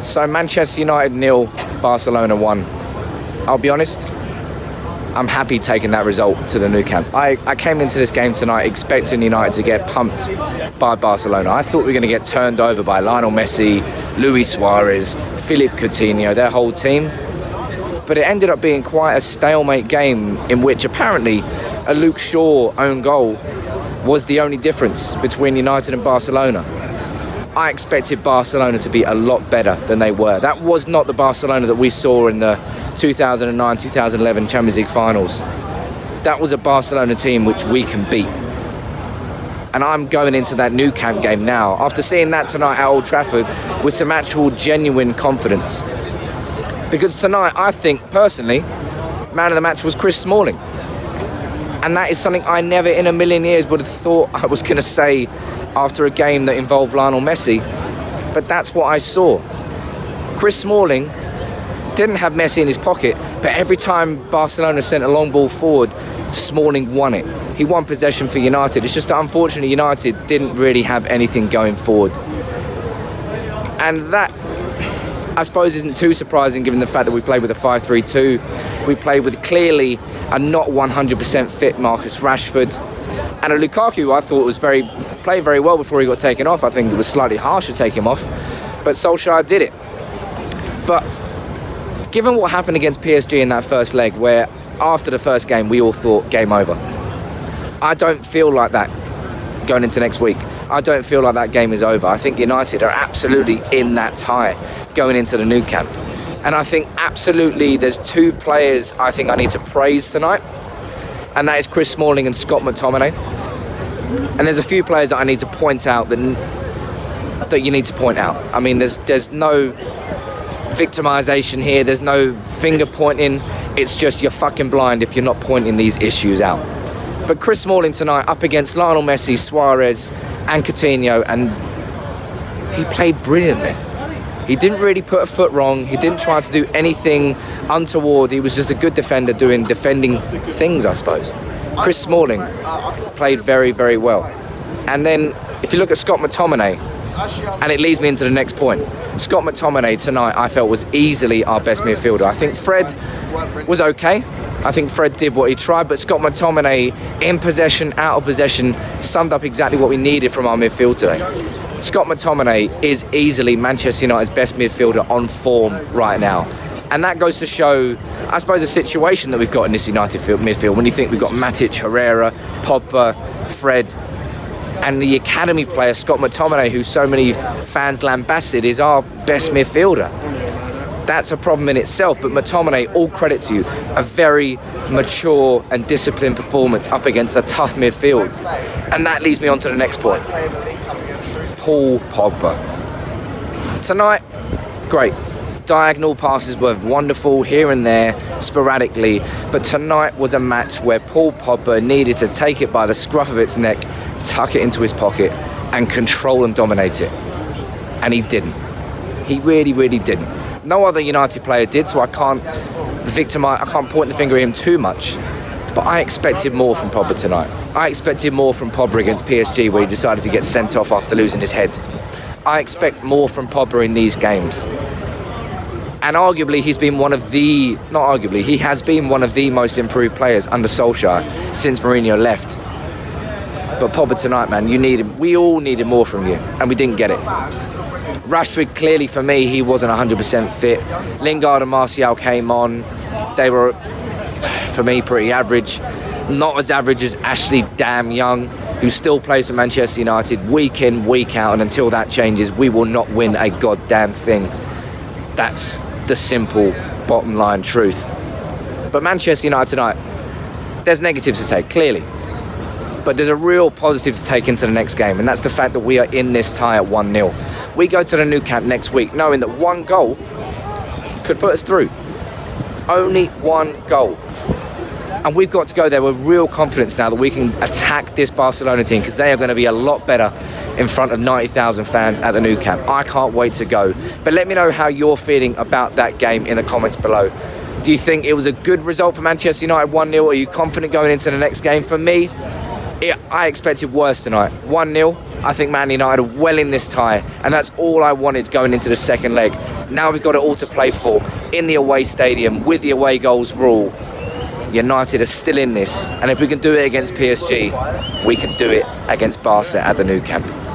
So Manchester United 0, Barcelona 1. I'll be honest, I'm happy taking that result to the Nou Camp. I came into this game tonight expecting United to get pumped by Barcelona. I thought we were going to get turned over by Lionel Messi, Luis Suarez, Philippe Coutinho, their whole team. But it ended up being quite a stalemate game in which apparently a Luke Shaw own goal was the only difference between United and Barcelona. I expected Barcelona to be a lot better than they were. That was not the Barcelona that we saw in the 2009-2011 Champions League finals. That was a Barcelona team which we can beat. And I'm going into that Nou Camp game now, after seeing that tonight at Old Trafford, with some actual genuine confidence. Because tonight, I think, personally, man of the match was Chris Smalling. And that is something I never in a million years would have thought I was going to say after a game that involved Lionel Messi. But that's what I saw. Chris Smalling didn't have Messi in his pocket, but every time Barcelona sent a long ball forward, Smalling won it. He won possession for United. It's just that unfortunately United didn't really have anything going forward. And that, I suppose, isn't too surprising given the fact that we played with a 5-3-2. We played with clearly a not 100% fit Marcus Rashford. And a Lukaku who I thought was played very well before he got taken off. I think it was slightly harsh to take him off. But Solskjaer did it. But given what happened against PSG in that first leg, where after the first game we all thought game over, I don't feel like that going into next week. I don't feel like that game is over. I think United are absolutely in that tie going into the Nou Camp. And I think absolutely there's two players I think I need to praise tonight, and that is Chris Smalling and Scott McTominay. And there's a few players that I need to point out that you need to point out. I mean, there's no victimization here, there's no finger pointing. It's just you're fucking blind if you're not pointing these issues out. But Chris Smalling tonight up against Lionel Messi, Suarez and Coutinho, and he played brilliantly. He didn't really put a foot wrong. He didn't try to do anything untoward. He was just a good defender doing defending things, I suppose. Chris Smalling played very, very well. And then if you look at Scott McTominay, and it leads me into the next point. Scott McTominay tonight I felt was easily our best midfielder. I think Fred was okay. I think Fred did what he tried, but Scott McTominay, in possession, out of possession, summed up exactly what we needed from our midfield today. Scott McTominay is easily Manchester United's best midfielder on form right now. And that goes to show, I suppose, the situation that we've got in this United midfield. When you think we've got Matic, Herrera, Pogba, Fred, and the academy player, Scott McTominay, who so many fans lambasted, is our best midfielder. That's a problem in itself, but McTominay, all credit to you, a very mature and disciplined performance up against a tough midfield. And that leads me on to the next point. Paul Pogba. Tonight, great. Diagonal passes were wonderful here and there, sporadically, but tonight was a match where Paul Pogba needed to take it by the scruff of its neck, tuck it into his pocket, and control and dominate it. And he didn't. He really, really didn't. No other United player did, so I can't point the finger at him too much. But I expected more from Pogba tonight. I expected more from Pogba against PSG, where he decided to get sent off after losing his head. I expect more from Pogba in these games. And arguably, he has been one of the most improved players under Solskjaer since Mourinho left. But Pogba tonight, man, we all needed more from you, and we didn't get it. Rashford, clearly for me, he wasn't 100% fit. Lingard and Martial came on. They were, for me, pretty average. Not as average as Ashley Damn Young, who still plays for Manchester United week in, week out, and until that changes, we will not win a goddamn thing. That's the simple bottom line truth. But Manchester United tonight, there's negatives to take, clearly. But there's a real positive to take into the next game, and that's the fact that we are in this tie at 1-0. We go to the Nou Camp next week knowing that one goal could put us through. Only one goal. And we've got to go there with real confidence now that we can attack this Barcelona team, because they are going to be a lot better in front of 90,000 fans at the Nou Camp. I can't wait to go. But let me know how you're feeling about that game in the comments below. Do you think it was a good result for Manchester United, 1-0? Are you confident going into the next game? For me, I expected worse tonight. 1-0, I think Man United are well in this tie, and that's all I wanted going into the second leg. Now we've got it all to play for in the away stadium with the away goals rule. United are still in this, and if we can do it against PSG, we can do it against Barca at the Nou Camp.